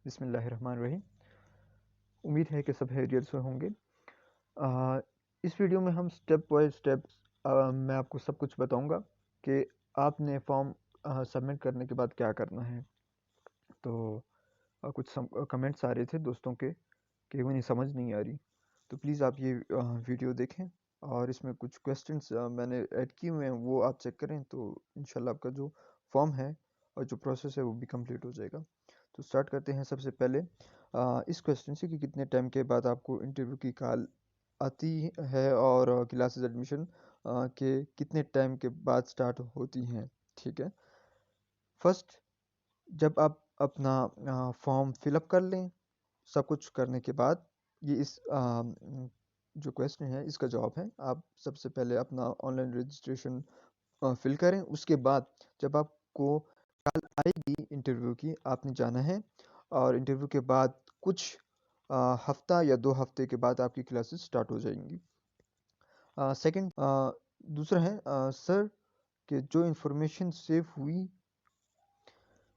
बिस्मिल्लाहिर्रहमानिर्रहीम। उम्मीद है कि सब खैरियत से होंगे। इस वीडियो में हम स्टेप बाय स्टेप मैं आपको सब कुछ बताऊंगा कि आपने फॉर्म सबमिट करने के बाद क्या करना है। तो कुछ कमेंट्स आ रहे थे दोस्तों के कि उन्हें समझ नहीं आ रही, तो प्लीज़ आप ये वीडियो देखें और इसमें कुछ क्वेश्चंस मैंने ऐड किए हुए हैं, वो आप चेक करें तो इंशाल्लाह आपका जो फॉर्म है और जो प्रोसेस है वो भी कंप्लीट हो जाएगा। तो स्टार्ट करते हैं सबसे पहले इस क्वेश्चन से कि कितने टाइम के बाद आपको इंटरव्यू की कॉल आती है और क्लासेस एडमिशन के कितने टाइम के बाद स्टार्ट होती हैं। ठीक है, फर्स्ट जब आप अपना फॉर्म फिलअप कर लें, सब कुछ करने के बाद ये जो क्वेश्चन है इसका जवाब है। आप सबसे पहले अपना ऑनलाइन रजिस्ट्रेशन फिल करें, उसके बाद जब आपको कॉल आएगी इंटरव्यू की, आपने जाना है और इंटरव्यू के बाद कुछ हफ्ता या 2 हफ्ते के बाद आपकी क्लासेस स्टार्ट हो जाएंगी। सेकंड दूसरा है सर कि जो इन्फॉर्मेशन सेव हुई।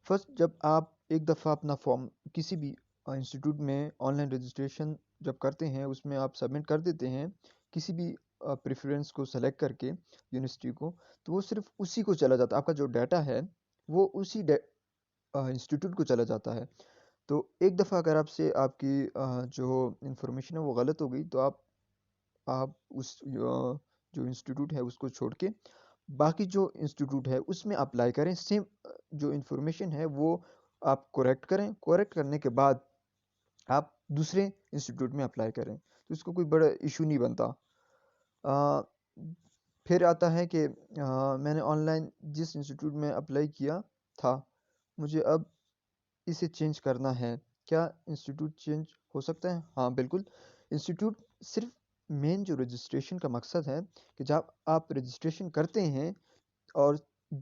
फर्स्ट जब आप एक दफ़ा अपना फॉर्म किसी भी इंस्टीट्यूट में ऑनलाइन रजिस्ट्रेशन जब करते हैं, उसमें आप सबमिट कर देते हैं किसी भी प्रेफरेंस को सेलेक्ट करके यूनिवर्सिटी को, तो वो सिर्फ उसी को चला जाता है। आपका जो डाटा है वो उसी इंस्टीट्यूट को चला जाता है। तो एक दफ़ा अगर आपसे आपकी जो इन्फॉर्मेशन है वो गलत हो गई, तो आप उस जो इंस्टीट्यूट है उसको छोड़ के बाकी जो इंस्टीट्यूट है उसमें अप्लाई करें। सेम जो इन्फॉर्मेशन है वो आप करेक्ट करें, करेक्ट करने के बाद आप दूसरे इंस्टीट्यूट में अप्लाई करें, तो इसको कोई बड़ा इशू नहीं बनता। अ, फिर आता है कि मैंने ऑनलाइन जिस इंस्टीट्यूट में अप्लाई किया था, मुझे अब इसे चेंज करना है, क्या इंस्टीट्यूट चेंज हो सकता है? हाँ, बिल्कुल। इंस्टीट्यूट सिर्फ मेन जो रजिस्ट्रेशन का मकसद है कि जब आप रजिस्ट्रेशन करते हैं और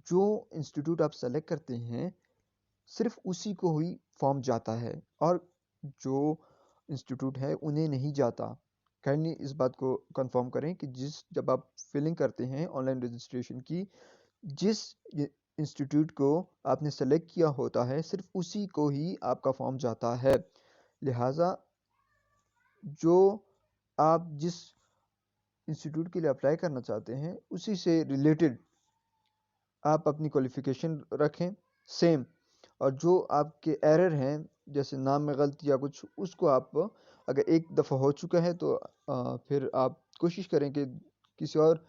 जो इंस्टीट्यूट आप सेलेक्ट करते हैं, सिर्फ उसी को ही फॉर्म जाता है और जो इंस्टीट्यूट है उन्हें नहीं जाता। काइंडली इस बात को कंफर्म करें कि जब आप फिलिंग करते हैं ऑनलाइन रजिस्ट्रेशन की, जिस इंस्टीट्यूट को आपने सेलेक्ट किया होता है, सिर्फ उसी को ही आपका फॉर्म जाता है। लिहाजा जो आप जिस इंस्टीट्यूट के लिए अप्लाई करना चाहते हैं उसी से रिलेटेड आप अपनी क्वालिफिकेशन रखें सेम, और जो आपके एरर हैं जैसे नाम में गलती या कुछ, उसको आप अगर एक दफ़ा हो चुका है तो फिर आप कोशिश करें कि किसी और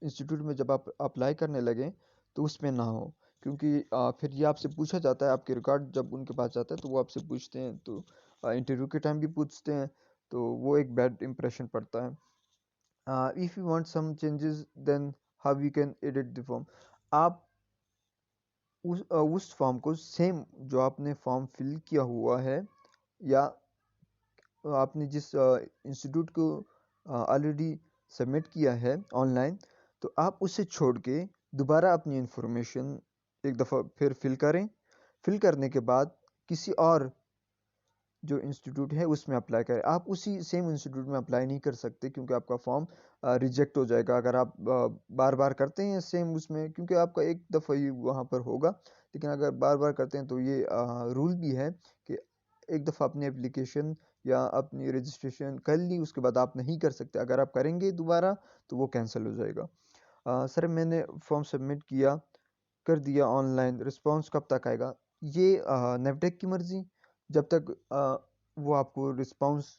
इंस्टीट्यूट में जब आप अप्लाई करने लगें तो उसमें ना हो, क्योंकि फिर ये आपसे पूछा जाता है, आपके रिकॉर्ड जब उनके पास जाता है तो वो आपसे पूछते हैं, तो इंटरव्यू के टाइम भी पूछते हैं, तो वो एक बैड इंप्रेशन पड़ता है। If you want some changes then how you can edit the form. आप उस फॉर्म को सेम जो आपने फॉर्म फिल किया हुआ है या आपने जिस इंस्टीट्यूट को ऑलरेडी सबमिट किया है ऑनलाइन, तो आप उसे छोड़ के दोबारा अपनी इंफॉर्मेशन एक दफ़ा फिर फिल करें। फिल करने के बाद किसी और जो इंस्टीट्यूट है उसमें अप्लाई करें। आप उसी सेम इंस्टीट्यूट में अप्लाई नहीं कर सकते क्योंकि आपका फॉर्म रिजेक्ट हो जाएगा अगर आप बार बार करते हैं सेम उसमें, क्योंकि आपका एक दफ़ा ही वहाँ पर होगा। लेकिन अगर बार बार करते हैं तो ये रूल भी है कि एक दफ़ा अपनी एप्लीकेशन या अपनी रजिस्ट्रेशन कर ली, उसके बाद आप नहीं कर सकते। अगर आप करेंगे दोबारा तो वो कैंसिल हो जाएगा। सर मैंने फॉर्म सबमिट किया, कर दिया ऑनलाइन, रिस्पॉन्स कब तक आएगा? ये नेवटेक की मर्ज़ी। जब तक वो आपको रिस्पॉन्स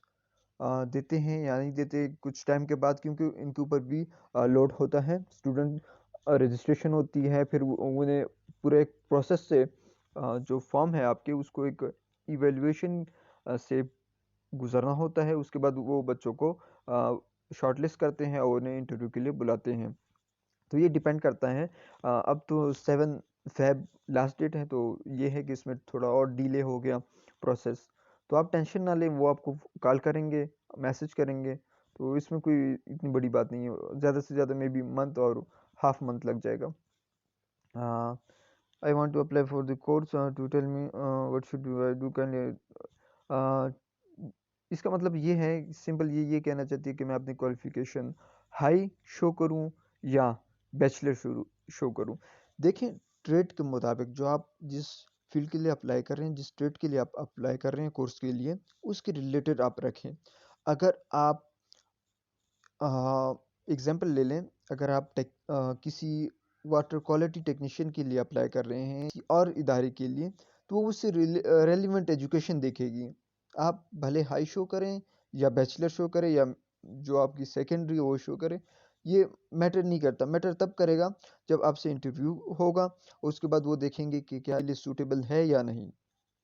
देते हैं या नहीं देते कुछ टाइम के बाद, क्योंकि इनके ऊपर भी लोड होता है। स्टूडेंट रजिस्ट्रेशन होती है, फिर उन्हें पूरे एक प्रोसेस से जो फॉर्म है आपके उसको एक इवेल्युएशन से गुजरना होता है। उसके बाद वो बच्चों को शॉर्टलिस्ट करते हैं और उन्हें इंटरव्यू के लिए बुलाते हैं। तो ये डिपेंड करता है। अब तो 7 फ़ेब लास्ट डेट है, तो ये है कि इसमें थोड़ा और डिले हो गया प्रोसेस। तो आप टेंशन ना लें, वो आपको कॉल करेंगे, मैसेज करेंगे, तो इसमें कोई इतनी बड़ी बात नहीं है। ज़्यादा से ज़्यादा मे बी मंथ और हाफ मंथ लग जाएगा। I want to apply for the course, to tell me what should I do, can इसका मतलब ये है, सिंपल ये कहना चाहती है कि मैं अपनी क्वालिफ़िकेशन हाई शो करूँ या बैचलर शो करूँ। देखें, ट्रेड के मुताबिक जो आप जिस फील्ड के लिए अप्लाई कर रहे हैं, जिस ट्रेड के लिए आप अप्लाई कर रहे हैं कोर्स के लिए, उसके रिलेटेड आप रखें। अगर आप एग्जांपल ले लें, अगर आप किसी वाटर क्वालिटी टेक्नीशियन के लिए अप्लाई कर रहे हैं किसी और इदारे के लिए, तो वो उससे रेलिवेंट एजुकेशन देखेगी। आप भले हाई शो करें या बैचलर शो करें या जो आपकी सेकेंडरी हो वो शो करें, ये मैटर नहीं करता। मैटर तब करेगा जब आपसे इंटरव्यू होगा, उसके बाद वो देखेंगे कि क्या ये सूटेबल है या नहीं।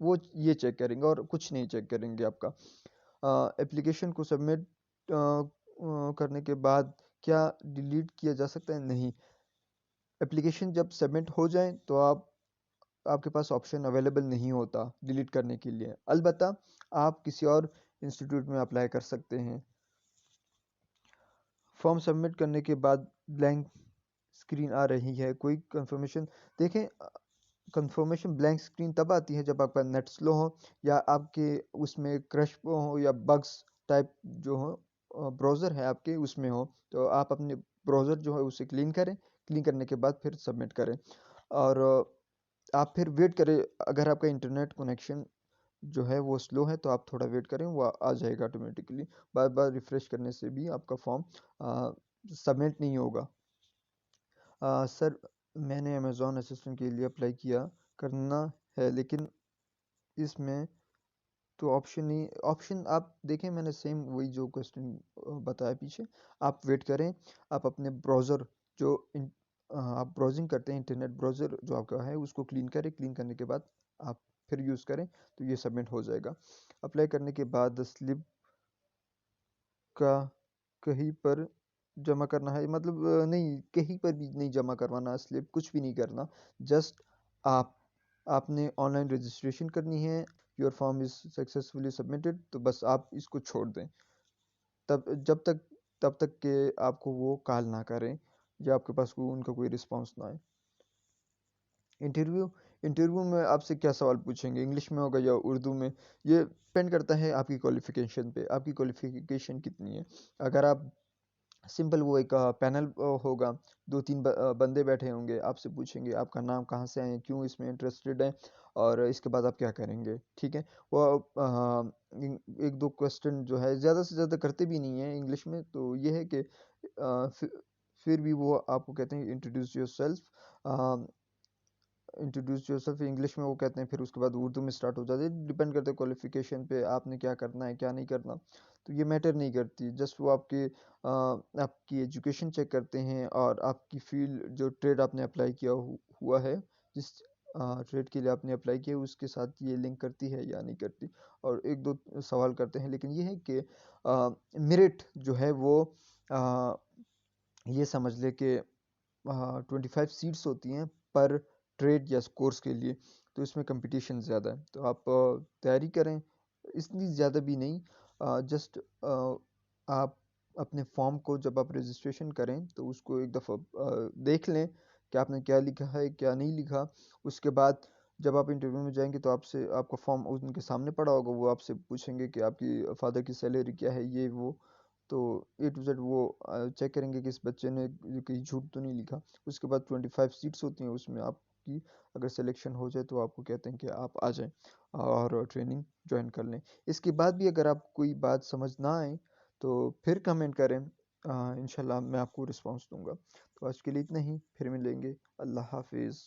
वो ये चेक करेंगे और कुछ नहीं चेक करेंगे आपका। एप्लीकेशन को सबमिट करने के बाद क्या डिलीट किया जा सकता है? नहीं। एप्लीकेशन जब सबमिट हो जाए तो आपके पास ऑप्शन अवेलेबल नहीं होता डिलीट करने के लिए। अलबत्ता आप किसी और इंस्टीट्यूट में अप्लाई कर सकते हैं। फॉर्म सबमिट करने के बाद ब्लैंक स्क्रीन आ रही है, कोई कंफर्मेशन देखें। कंफर्मेशन ब्लैंक स्क्रीन तब आती है जब आपका नेट स्लो हो या आपके उसमें क्रश हो या बग्स टाइप जो हो ब्राउज़र है आपके उसमें हो। तो आप अपने ब्राउज़र जो है उसे क्लीन करें, क्लीन करने के बाद फिर सबमिट करें। और आप फिर वेट करें। अगर आपका इंटरनेट कनेक्शन जो है वो स्लो है तो आप थोड़ा वेट करें, वो आ जाएगा ऑटोमेटिकली। बार बार रिफ्रेश करने से भी आपका फॉर्म सबमिट नहीं होगा। सर, मैंने अमेज़न असिस्टेंट के लिए अप्लाई किया करना है, लेकिन इसमें तो ऑप्शन नहीं। ऑप्शन आप देखें, मैंने सेम वही जो क्वेश्चन बताया पीछे। आप वेट करें। आप अपने ब्राउज़र जो आप ब्राउजिंग करते हैं, इंटरनेट ब्राउज़र जो आपका है उसको क्लीन करें। क्लीन करने के बाद आप फिर यूज़ करें तो ये सबमिट हो जाएगा। अप्लाई करने के बाद स्लिप का कहीं पर जमा करना है, मतलब नहीं, कहीं पर भी नहीं जमा करवाना, स्लिप कुछ भी नहीं करना। जस्ट आप आपने ऑनलाइन रजिस्ट्रेशन करनी है। Your form is successfully submitted, तो बस आप इसको छोड़ दें। तब जब तक तब तक के आपको वो कॉल ना करें या आपके पास उनका कोई रिस्पॉन्स ना आए। इंटरव्यू इंटरव्यू में आपसे क्या सवाल पूछेंगे, इंग्लिश में होगा या उर्दू में? ये डिपेंड करता है आपकी क्वालिफिकेशन पे। आपकी क्वालिफिकेशन कितनी है। अगर आप सिंपल, वो एक पैनल होगा, 2-3 बंदे बैठे होंगे, आपसे पूछेंगे आपका नाम, कहाँ से आए हैं, क्यों इसमें इंटरेस्टेड हैं और इसके बाद आप क्या करेंगे, ठीक है? वो 1-2 क्वेश्चन जो है ज़्यादा से ज़्यादा करते भी नहीं हैं इंग्लिश में, तो ये है कि फिर भी वो आपको कहते हैं introduce yourself. Introduce yourself English में वो कहते हैं, फिर उसके बाद उर्दू में स्टार्ट हो जाती है। डिपेंड करता है क्वालिफिकेशन पे, आपने क्या करना है क्या नहीं करना। तो ये मैटर नहीं करती। जस्ट वो आपकी एजुकेशन चेक करते हैं और आपकी फील्ड जो ट्रेड आपने अप्लाई किया हुआ है, जिस ट्रेड के लिए आपने अप्लाई किया उसके साथ ये लिंक करती है या नहीं करती। और 1-2 सवाल करते हैं, लेकिन ये है कि मेरिट जो है वो आ, ये समझ ले कि 25 सीट्स होती हैं पर ट्रेड या कोर्स के लिए, तो इसमें कंपटीशन ज़्यादा है। तो आप तैयारी करें, इतनी ज़्यादा भी नहीं। जस्ट आप अपने फॉर्म को जब आप रजिस्ट्रेशन करें तो उसको एक दफ़ा देख लें कि आपने क्या लिखा है क्या नहीं लिखा। उसके बाद जब आप इंटरव्यू में जाएंगे तो आपसे आपका फॉर्म उनके सामने पड़ा होगा, वो आपसे पूछेंगे कि आपकी फादर की सैलरी क्या है, ये वो। तो ए टू जेड वो चेक करेंगे कि इस बच्चे ने कहीं झूठ तो नहीं लिखा। उसके बाद 25 सीट्स होती हैं, उसमें आपकी अगर सिलेक्शन हो जाए तो आपको कहते हैं कि आप आ जाएं और ट्रेनिंग ज्वाइन कर लें। इसके बाद भी अगर आपको कोई बात समझ ना आए तो फिर कमेंट करें। इंशाल्लाह मैं आपको रिस्पांस दूंगा। तो आज के लिए इतना ही, फिर मिलेंगे। अल्लाह हाफिज़।